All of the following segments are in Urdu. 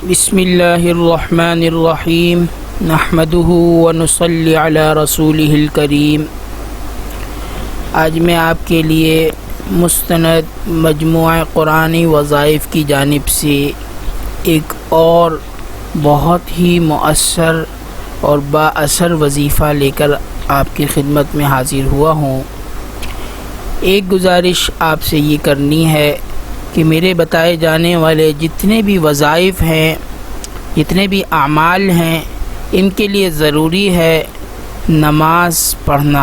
بسم اللہ الرحمن الرحیم نحمدہ ونصلی علی رسولہ الکریم۔ آج میں آپ کے لیے مستند مجموعہ قرآنی وظائف کی جانب سے ایک اور بہت ہی مؤثر اور با اثر وظیفہ لے کر آپ کی خدمت میں حاضر ہوا ہوں۔ ایک گزارش آپ سے یہ کرنی ہے کہ میرے بتائے جانے والے جتنے بھی وظائف ہیں، جتنے بھی اعمال ہیں، ان کے لیے ضروری ہے نماز پڑھنا۔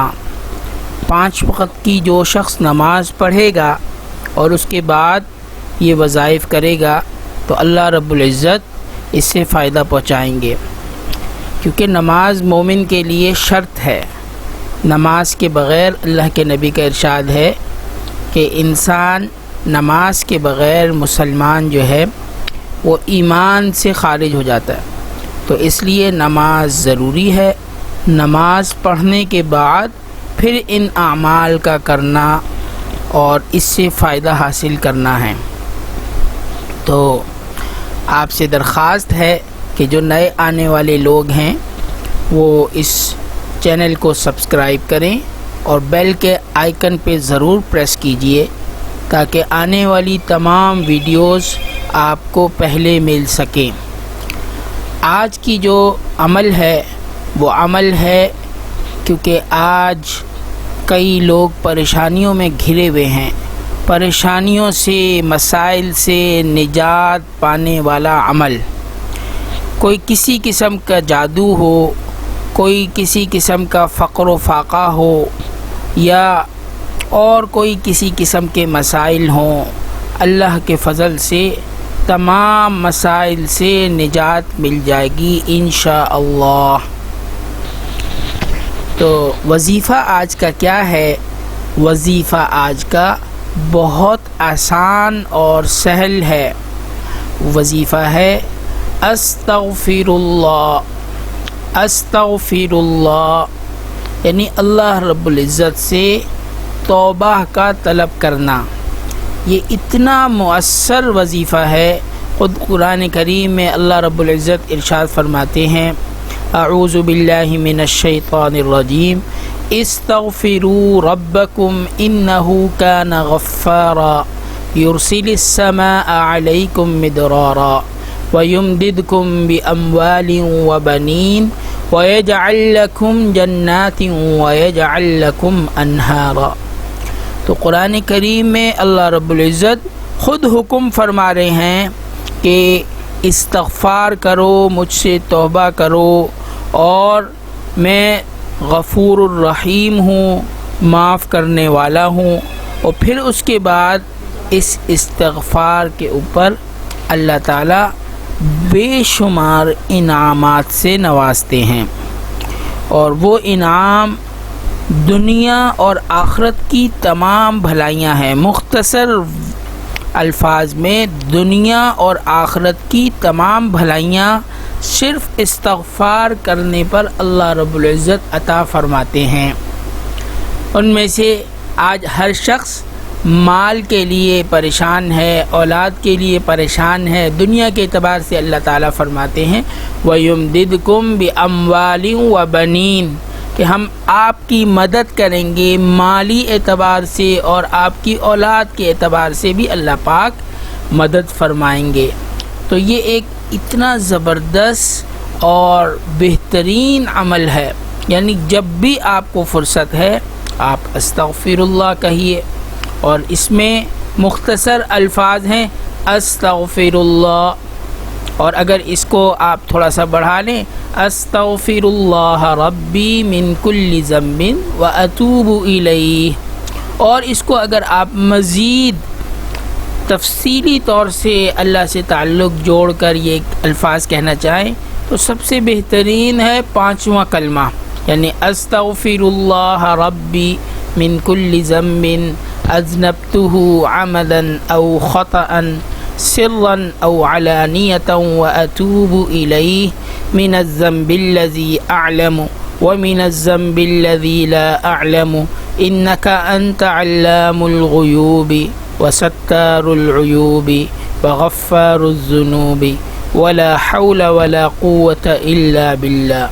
5 وقت کی جو شخص نماز پڑھے گا اور اس کے بعد یہ وظائف کرے گا تو اللہ رب العزت اس سے فائدہ پہنچائیں گے، کیونکہ نماز مومن کے لیے شرط ہے۔ نماز کے بغیر، اللہ کے نبی کا ارشاد ہے کہ انسان نماز کے بغیر، مسلمان جو ہے وہ ایمان سے خارج ہو جاتا ہے۔ تو اس لیے نماز ضروری ہے۔ نماز پڑھنے کے بعد پھر ان اعمال کا کرنا اور اس سے فائدہ حاصل کرنا ہے۔ تو آپ سے درخواست ہے کہ جو نئے آنے والے لوگ ہیں وہ اس چینل کو سبسکرائب کریں اور بیل کے آئیکن پہ ضرور پریس کیجئے تاکہ آنے والی تمام ویڈیوز آپ کو پہلے مل سکیں۔ آج کی جو عمل ہے وہ عمل ہے، کیونکہ آج کئی لوگ پریشانیوں میں گھرے ہوئے ہیں۔ پریشانیوں سے، مسائل سے نجات پانے والا عمل، کوئی کسی قسم کا جادو ہو، کوئی کسی قسم کا فقر و فاقہ ہو، یا اور کوئی کسی قسم کے مسائل ہوں، اللہ کے فضل سے تمام مسائل سے نجات مل جائے گی انشاءاللہ۔ تو وظیفہ آج کا کیا ہے؟ وظیفہ آج کا بہت آسان اور سہل ہے۔ وظیفہ ہے استغفر اللہ۔ استغفر اللہ یعنی اللہ رب العزت سے توبہ کا طلب کرنا۔ یہ اتنا مؤثر وظیفہ ہے، خود قرآن کریم میں اللہ رب العزت ارشاد فرماتے ہیں، اعوذ باللہ من الشیطان الرجیم، استغفروا ربکم انہ کان غفارا یرسل السماء علیکم مدرارا ویمددکم باموال وبنین ویجعل لکم جنات ویجعل لکم انہارا۔ تو قرآن کریم میں اللہ رب العزت خود حکم فرما رہے ہیں کہ استغفار کرو، مجھ سے توبہ کرو، اور میں غفور الرحیم ہوں، معاف کرنے والا ہوں۔ اور پھر اس کے بعد اس استغفار کے اوپر اللہ تعالی بے شمار انعامات سے نوازتے ہیں، اور وہ انعام دنیا اور آخرت کی تمام بھلائیاں ہیں۔ مختصر الفاظ میں دنیا اور آخرت کی تمام بھلائیاں صرف استغفار کرنے پر اللہ رب العزت عطا فرماتے ہیں۔ ان میں سے آج ہر شخص مال کے لیے پریشان ہے، اولاد کے لیے پریشان ہے۔ دنیا کے اعتبار سے اللہ تعالیٰ فرماتے ہیں وَيُمْدِدْكُمْ بِأَمْوَالٍ وَبَنِينَ، کہ ہم آپ کی مدد کریں گے مالی اعتبار سے، اور آپ کی اولاد کے اعتبار سے بھی اللہ پاک مدد فرمائیں گے۔ تو یہ ایک اتنا زبردست اور بہترین عمل ہے، یعنی جب بھی آپ کو فرصت ہے آپ استغفر اللہ کہیے، اور اس میں مختصر الفاظ ہیں استغفر اللہ، اور اگر اس کو آپ تھوڑا سا بڑھا لیں، استغفر اللہ ربی من کل ذنب واتوب الیہ، اور اس کو اگر آپ مزید تفصیلی طور سے اللہ سے تعلق جوڑ کر یہ الفاظ کہنا چاہیں تو سب سے بہترین ہے 5واں کلمہ، یعنی استغفر اللہ ربی من کل ذنب اذنبته عمدا او خطأ سرا او علانیة واتوب الیہ من الذنب الذی اعلم ومن الذنب الذی لا اعلم انک انت علام الغیوب وستار العیوب وغفار الذنوب ولا حول ولا قوة الا باللہ۔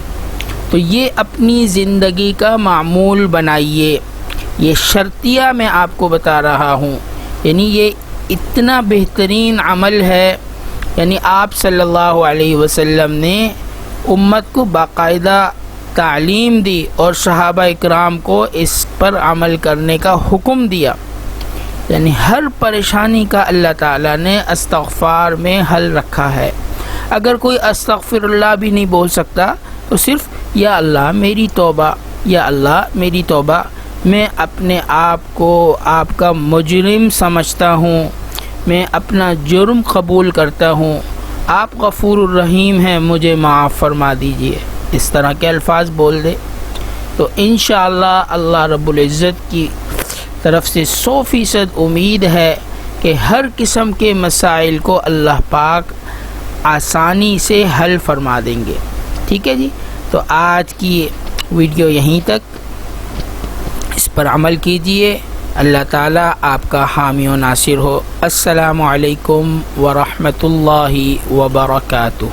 تو یہ اپنی زندگی کا معمول بنائیے۔ یہ شرطیہ میں آپ کو بتا رہا ہوں، یعنی یہ اتنا بہترین عمل ہے، یعنی آپ صلی اللہ علیہ وسلم نے امت کو باقاعدہ تعلیم دی اور صحابہ اکرام کو اس پر عمل کرنے کا حکم دیا۔ یعنی ہر پریشانی کا اللہ تعالیٰ نے استغفار میں حل رکھا ہے۔ اگر کوئی استغفر اللہ بھی نہیں بول سکتا تو صرف یا اللہ میری توبہ، یا اللہ میری توبہ، میں اپنے آپ کو آپ کا مجرم سمجھتا ہوں، میں اپنا جرم قبول کرتا ہوں، آپ غفور الرحیم ہیں، مجھے معاف فرما دیجئے، اس طرح کے الفاظ بول دے تو انشاءاللہ اللہ رب العزت کی طرف سے 100% امید ہے کہ ہر قسم کے مسائل کو اللہ پاک آسانی سے حل فرما دیں گے۔ ٹھیک ہے جی، تو آج کی ویڈیو یہیں تک، اس پر عمل کیجئے۔ اللہ تعالیٰ آپ کا حامی و ناصر ہو۔ السلام علیکم ورحمۃ اللہ وبرکاتہ۔